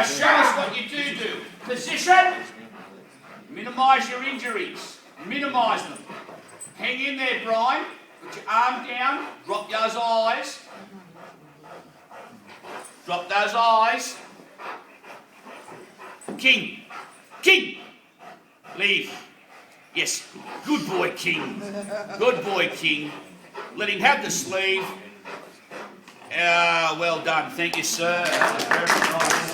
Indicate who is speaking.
Speaker 1: show us what you do. Position. Minimise your injuries. Minimise them. Hang in there, Brian. Put your arm down. Drop those eyes. Drop those eyes. King. King. Leave. Yes. Good boy, King. Good boy, King. Let him have the sleeve. Well done. Thank you, sir. That was very nice.